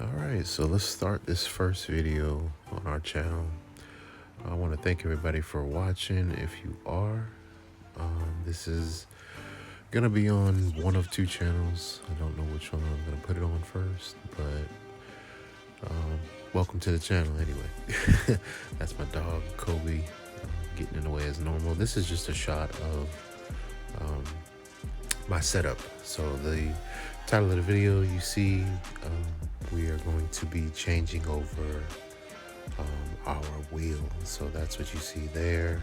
Alright, so let's start this first video on our channel. I want to thank everybody for watching. If you are, this is gonna be on one of two channels. I don't know which one I'm gonna put it on first, but welcome to the channel anyway. That's my dog Kobe getting in the way as normal. This is just a shot of my setup. So the title of the video you see, we are going to be changing over our wheel. So that's what you see there.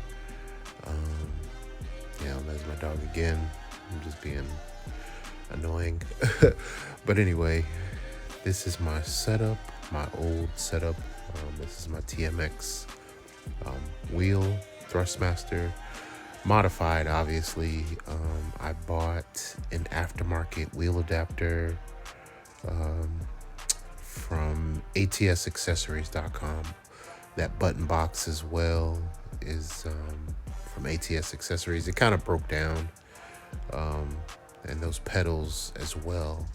Yeah, there's my dog again. I'm just being annoying. But anyway, this is my setup, my old setup. This is my TMX wheel, Thrustmaster. Modified, obviously. I bought an aftermarket wheel adapter from atsaccessories.com. That button box as well is from ATS Accessories. It kind of broke down, and those pedals as well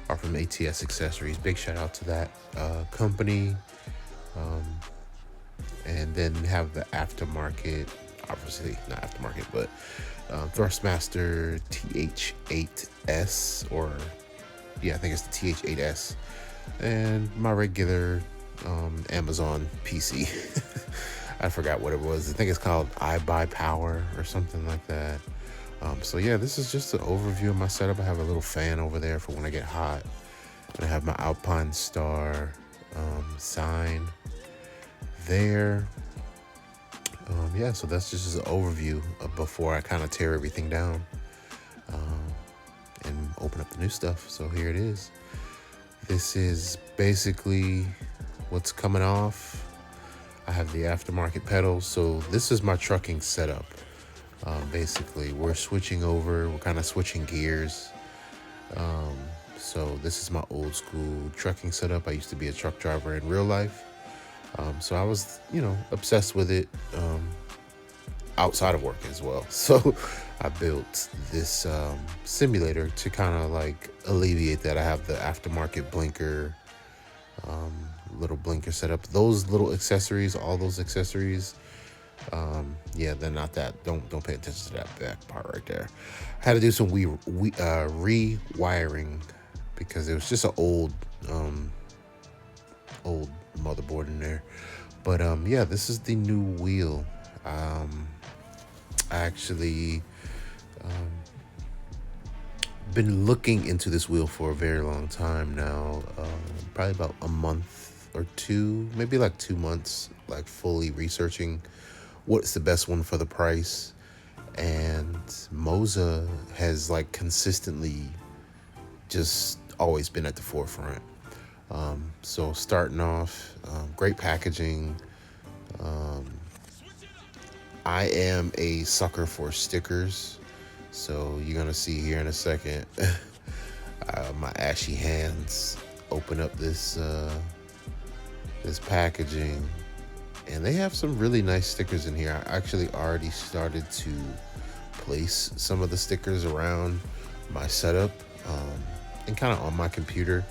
are from ATS Accessories. Big shout out to that company. And then have the aftermarket, obviously not aftermarket, but Thrustmaster TH8S, or yeah, I think it's the TH8S, and my regular Amazon PC. I forgot what it was. I think it's called iBuyPower or something like that. So yeah, this is just an overview of my setup. I have a little fan over there for when I get hot, and I have my Alpine Star sign there. Yeah, so that's just an overview of before I kind of tear everything down and open up the new stuff. So here it is. This is basically what's coming off. I have the aftermarket pedals. So this is my trucking setup. Basically, we're switching over. We're kind of switching gears. So this is my old school trucking setup. I used to be a truck driver in real life. So I was, obsessed with it outside of work as well. So I built this simulator to kind of like alleviate that. I have the aftermarket blinker, little blinker setup. Those little accessories, all those accessories, yeah, they're not that. Don't pay attention to that back part right there. I had to do some rewiring because it was just an old motherboard in there. But yeah, this is the new wheel. I actually been looking into this wheel for a very long time now. Probably about a month or two, maybe like 2 months, like fully researching what's the best one for the price. And Moza has like consistently just always been at the forefront. So starting off, great packaging. I am a sucker for stickers, so you're gonna see here in a second my ashy hands open up this packaging, and they have some really nice stickers in here. I actually already started to place some of the stickers around my setup and kind of on my computer.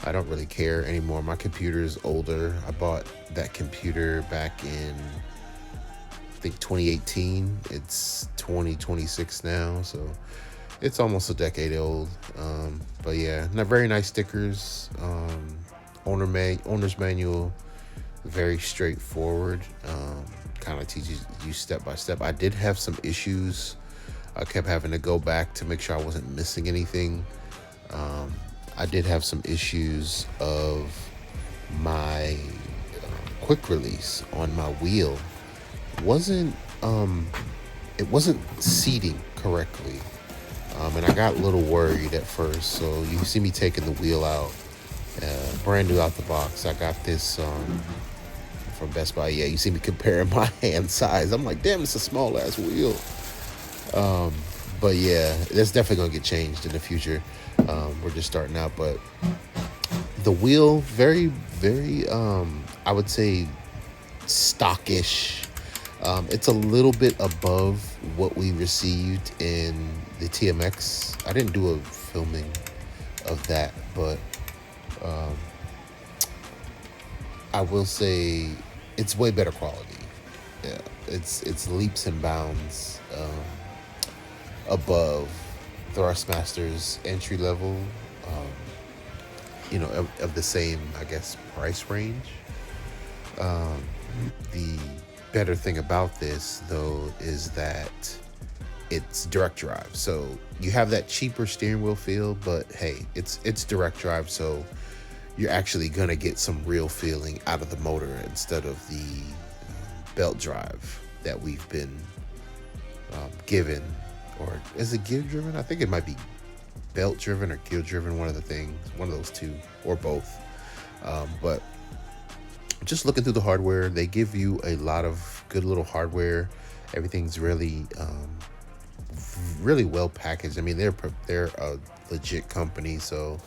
I don't really care anymore. My computer is older. I bought that computer back in, I think, 2018. It's 2026 now, so it's almost a decade old. But yeah, very nice stickers. Owner's manual, very straightforward. Kind of teaches you step by step. I did have some issues. I kept having to go back to make sure I wasn't missing anything. I did have some issues of my quick release on my wheel wasn't it wasn't seating correctly, and I got a little worried at first. So you see me taking the wheel out, brand new out the box. I got this from Best Buy. Yeah, you see me comparing my hand size. I'm like, damn, it's a small ass wheel. But yeah, that's definitely gonna get changed in the future. We're just starting out, but the wheel, very, very, I would say stockish. It's a little bit above what we received in the TMX. I didn't do a filming of that, but I will say it's way better quality. Yeah, it's leaps and bounds above Thrustmaster's entry level. Um, of the same, I guess, price range. The better thing about this, though, is that it's direct drive. So you have that cheaper steering wheel feel, but hey, it's direct drive, so you're actually gonna get some real feeling out of the motor instead of the belt drive that we've been given. Or is it gear driven? I think it might be belt driven or gear driven, one of the things, one of those two, or both. But just looking through the hardware, they give you a lot of good little hardware. Everything's really well packaged. I mean, they're a legit company, so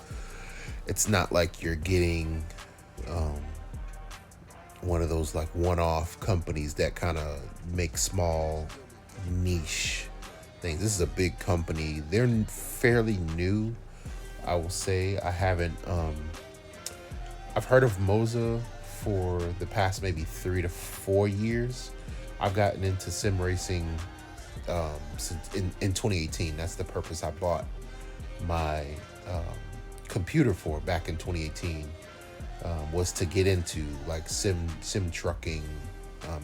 it's not like you're getting one of those like one-off companies that kind of make small niche things. This is a big company. They're fairly new, I will say. I've heard of Moza for the past maybe 3 to 4 years. I've gotten into sim racing since in 2018. That's the purpose I bought my computer for back in 2018. Was to get into like sim trucking,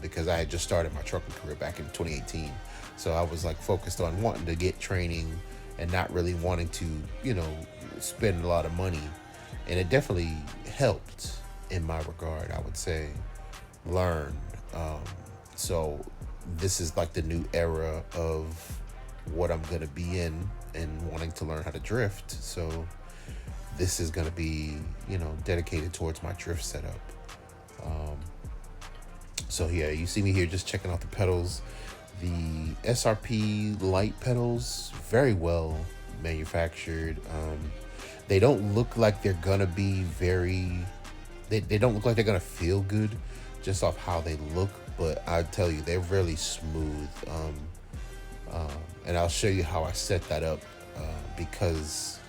because I had just started my trucking career back in 2018. So I was like focused on wanting to get training and not really wanting to, spend a lot of money. And it definitely helped in my regard, I would say, learn. So this is like the new era of what I'm going to be in and wanting to learn how to drift. So this is going to be, dedicated towards my drift setup. So yeah, you see me here just checking out the pedals. The SRP light pedals, very well manufactured. They don't look like they're gonna be they don't look like they're gonna feel good just off how they look, but I tell you, they're really smooth. And I'll show you how I set that up, because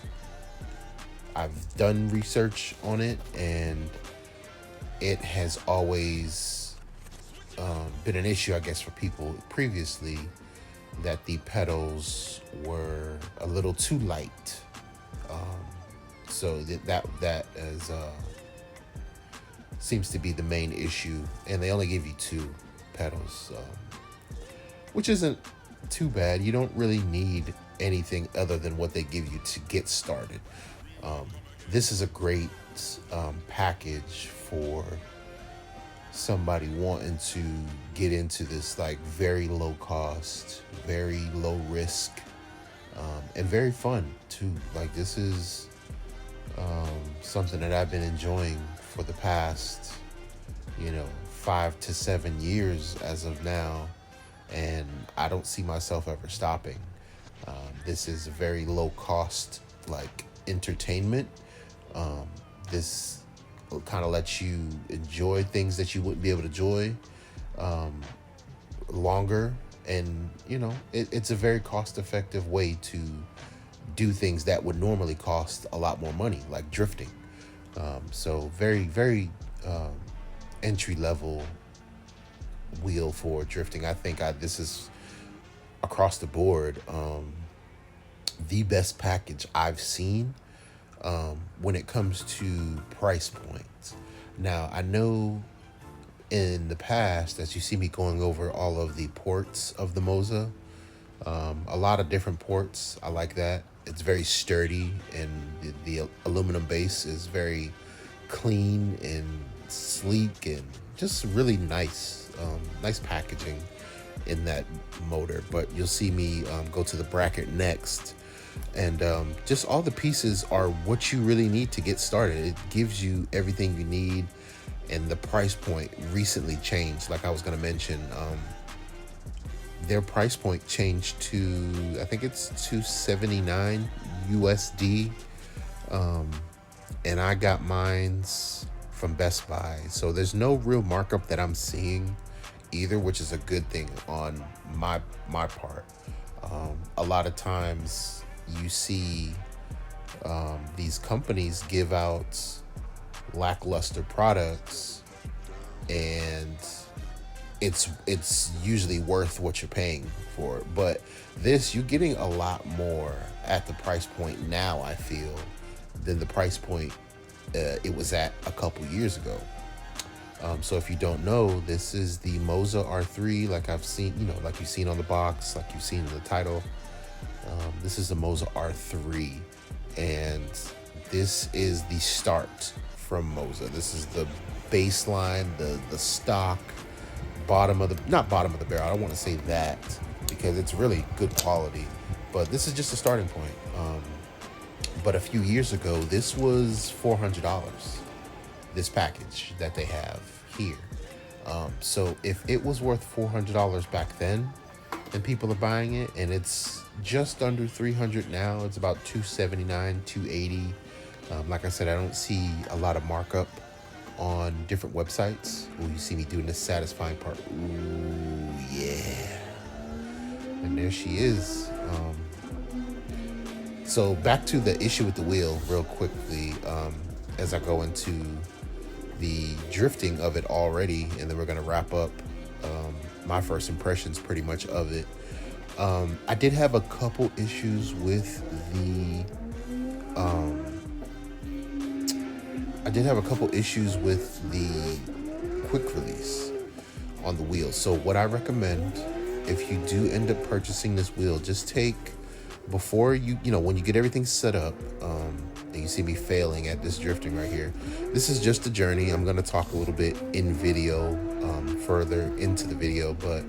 I've done research on it, and it has always been an issue, I guess, for people previously, that the pedals were a little too light. So that is seems to be the main issue, and they only give you 2 pedals, which isn't too bad. You don't really need anything other than what they give you to get started. This is a great package for somebody wanting to get into this like very low cost, very low risk, and very fun too. Like, this is something that I've been enjoying for the past 5 to 7 years as of now, and I don't see myself ever stopping. This is a very low cost like entertainment. This kind of lets you enjoy things that you wouldn't be able to enjoy longer, and it's a very cost-effective way to do things that would normally cost a lot more money, like drifting. So very, very entry-level wheel for drifting. I think this is across the board the best package I've seen when it comes to price points. Now, I know in the past, as you see me going over all of the ports of the Moza, a lot of different ports. I like that. It's very sturdy, and the aluminum base is very clean and sleek, and just really nice, nice packaging in that motor. But you'll see me go to the bracket next, and just all the pieces are what you really need to get started. It gives you everything you need, and the price point recently changed. Like I was going to mention, their price point changed to, I think it's $279 USD, and I got mines from Best Buy, so there's no real markup that I'm seeing either, which is a good thing on my part. A lot of times you see these companies give out lackluster products and it's usually worth what you're paying for it. But this, you're getting a lot more at the price point now, I feel, than the price point it was at a couple years ago. So if you don't know, this is the Moza R3, like I've seen, like you've seen on the box, like you've seen in the title. This is the Moza R3, and this is the start from Moza. This is the baseline, the stock, not bottom of the barrel. I don't want to say that because it's really good quality, but this is just a starting point. But a few years ago, this was $400. This package that they have here. So if it was worth $400 back then, and people are buying it, and it's just under $300 now, it's about $279, $280. Like I said, I don't see a lot of markup on different websites. Ooh, you see me doing this satisfying part. Ooh, yeah. And there she is. So back to the issue with the wheel real quickly, as I go into the drifting of it already, and then we're going to wrap up my first impressions pretty much of it. I did have a couple issues with the quick release on the wheel. So what I recommend, if you do end up purchasing this wheel, just take, before when you get everything set up, and you see me failing at this drifting right here, this is just a journey. I'm going to talk a little bit in video, further into the video, but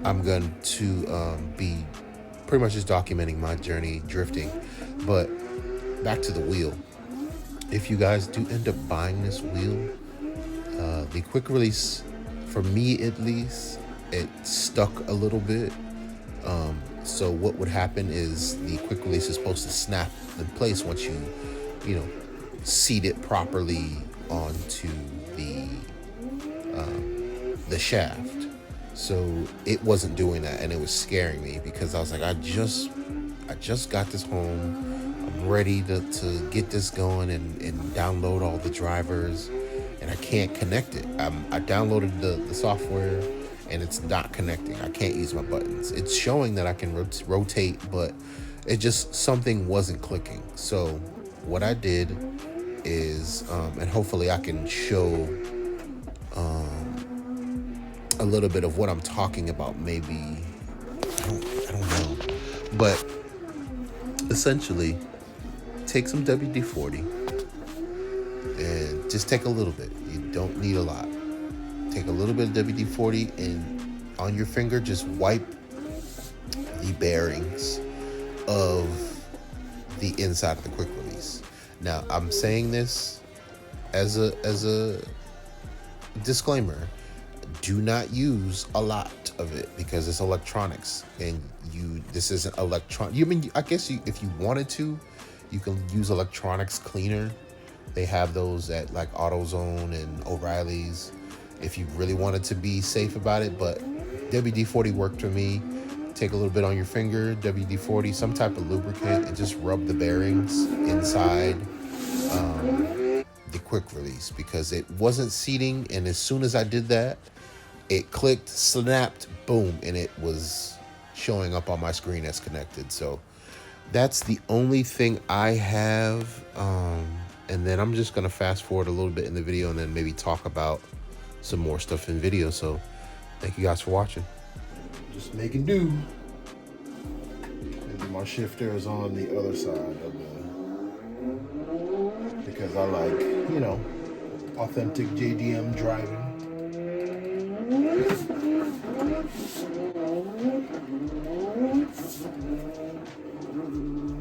I'm going to be pretty much just documenting my journey drifting. But back to the wheel. If you guys do end up buying this wheel, the quick release, for me at least, it stuck a little bit. So what would happen is the quick release is supposed to snap in place once you seat it properly onto the shaft. So it wasn't doing that, and it was scaring me because I was like, I just got this home. I'm ready to get this going and download all the drivers, and I can't connect it. I downloaded the software, and it's not connecting. I can't use my buttons. It's showing that I can rotate, but it just, something wasn't clicking. So what I did is, and hopefully I can show a little bit of what I'm talking about. Maybe, I don't know. But essentially, take some WD-40 and just take a little bit. You don't need a lot. Take a little bit of WD-40 and on your finger, just wipe the bearings of the inside of the quick release. Now, I'm saying this as a disclaimer. Do not use a lot of it because it's electronics, and this isn't electronic. I guess if you wanted to, you can use electronics cleaner. They have those at like AutoZone and O'Reilly's if you really wanted to be safe about it. But WD-40 worked for me. Take a little bit on your finger, WD-40, some type of lubricant, and just rub the bearings inside the quick release, because it wasn't seating. And as soon as I did that, it clicked, snapped, boom, and it was showing up on my screen as connected. So that's the only thing I have. And then I'm just going to fast forward a little bit in the video and then maybe talk about some more stuff in video. So thank you guys for watching. Just making do. And my shifter is on the other side of because I like, authentic JDM driving.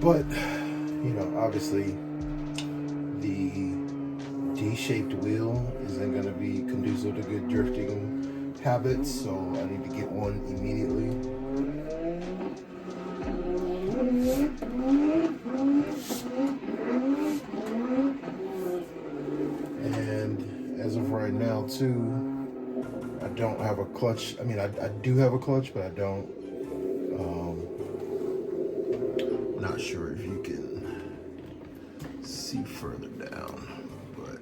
But, obviously the D-shaped wheel isn't going to be conducive to good drifting habits, so I need to get one immediately. And as of right now too, I don't have a clutch. I mean, I do have a clutch, but I don't. Not sure if you can see further down, but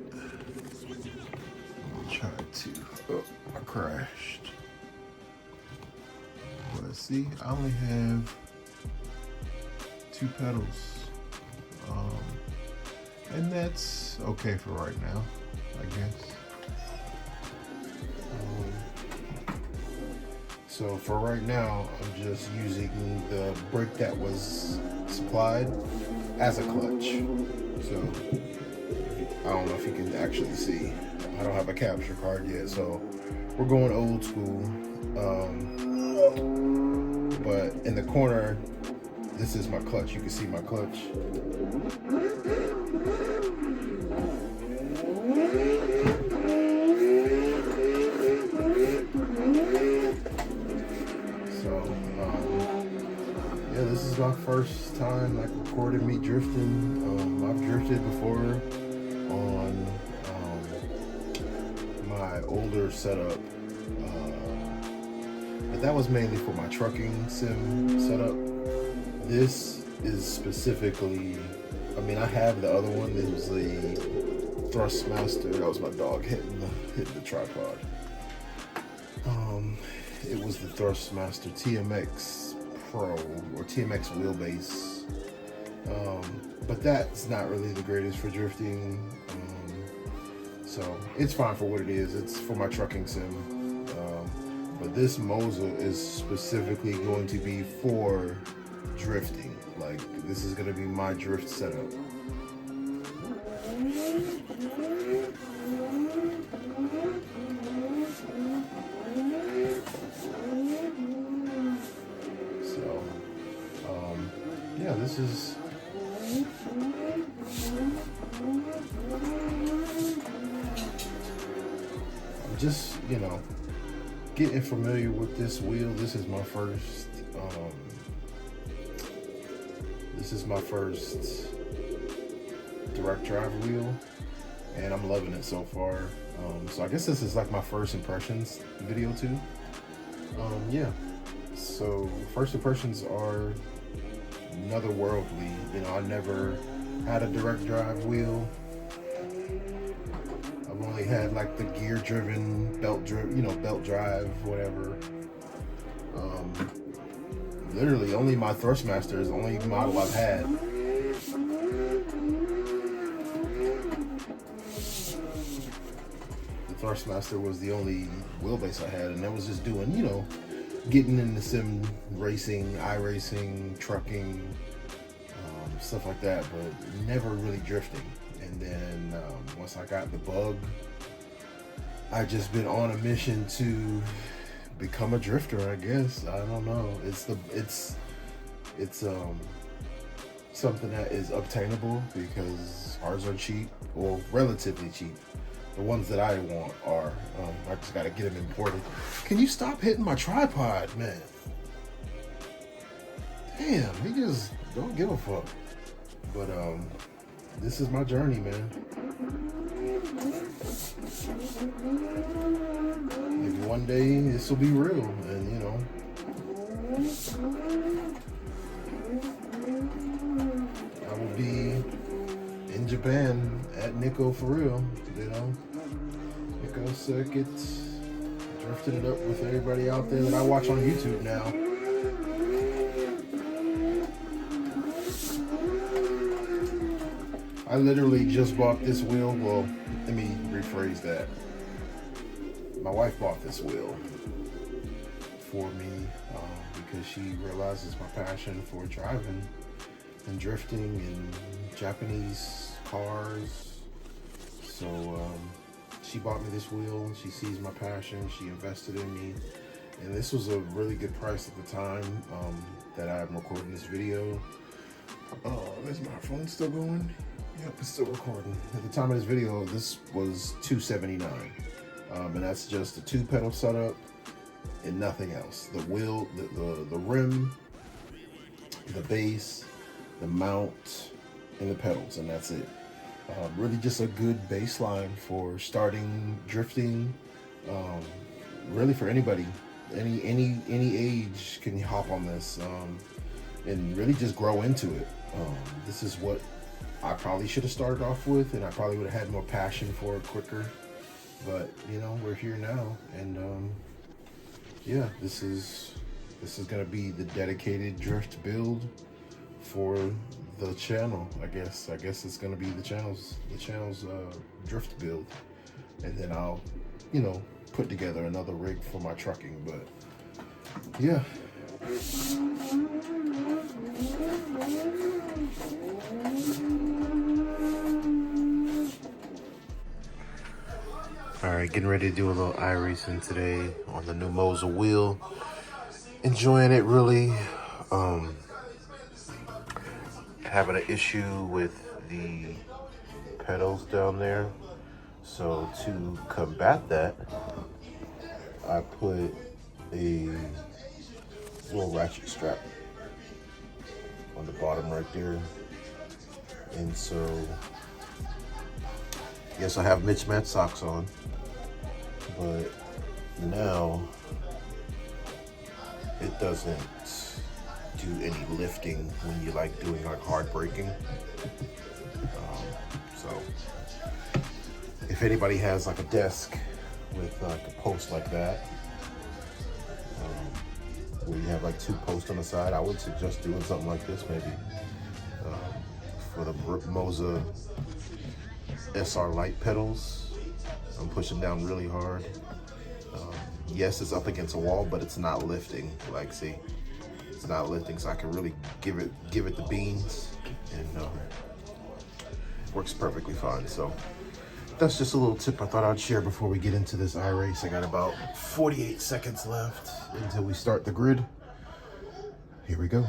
Tried to. Oh, I crashed. But see, I only have 2 pedals. And that's okay for right now, I guess. So for right now, I'm just using the brake that was supplied as a clutch. So I don't know if you can actually see. I don't have a capture card yet, so we're going old school. But in the corner, this is my clutch. You can see my clutch. So, yeah, this is my first time like recording me drifting. I've drifted before on my older setup, but that was mainly for my trucking sim setup. This is specifically, I mean, I have the other one. It was the Thrustmaster. That was my dog hitting the tripod. It was the Thrustmaster TMX Pro or TMX wheelbase. But that's not really the greatest for drifting. So it's fine for what it is. It's for my trucking sim. But this Moza is specifically going to be for drifting. Like, this is going to be my drift setup. So, yeah, this is... I'm just, you know, getting familiar with this wheel. This is my first direct drive wheel, and I'm loving it so far. So I guess this is like my first impressions video too. Yeah, so first impressions are otherworldly. You know, I never had a direct drive wheel. I've only had like the gear driven, belt drive, whatever. Literally only my Thrustmaster is the only model I've had. The Thrustmaster was the only wheelbase I had, and that was just doing, you know, getting into sim racing, iRacing, trucking, stuff like that, but never really drifting. And then once I got the bug, I just been on a mission to become a drifter, I guess. I don't know. It's something that is obtainable because ours are cheap, or relatively cheap. The ones that I want are. I just gotta get them imported. Can you stop hitting my tripod, man? Damn, he just don't give a fuck. But this is my journey, man. Maybe one day this will be real, and you know, I will be in Japan at Nikko for real. You know, Nikko Circuit, drifting it up with everybody out there that I watch on YouTube now. I literally just bought this wheel. Well, let me rephrase that. My wife bought this wheel for me because she realizes my passion for driving and drifting and Japanese cars. So she bought me this wheel. She sees my passion. She invested in me. And this was a really good price at the time that I'm recording this video. Is my phone still going? Yep, it's still recording. At the time of this video, this was $279, and that's just a 2-pedal setup and nothing else. The wheel, the rim, the base, the mount, and the pedals, and that's it. Really, just a good baseline for starting drifting. Really, for anybody, any age can hop on this, and really just grow into it. This is what I probably should have started off with, and I probably would have had more passion for it quicker. but you know, we're here now, and yeah, this is gonna be the dedicated drift build for the channel. I guess it's gonna be the channel's drift build, and then I'll, you know, put together another rig for my trucking. But yeah. All right, getting ready to do a little iRacing today on the new Moza wheel. Enjoying it really. Having an issue with the pedals down there. So to combat that, I put a little ratchet strap on the bottom right there. And so, yes, I have mismatched socks on, but now it doesn't do any lifting when you like doing like hard braking. So if anybody has like a desk with like a post like that, where you have like two posts on the side, I would suggest doing something like this maybe. For the Moza SR light pedals, I'm pushing down really hard. Yes, it's up against a wall, but it's not lifting. Like, see, it's not lifting, so I can really give it the beans, and works perfectly fine. So that's just a little tip I thought I'd share before we get into this iRace. I got about 48 seconds left until we start the grid. Here we go.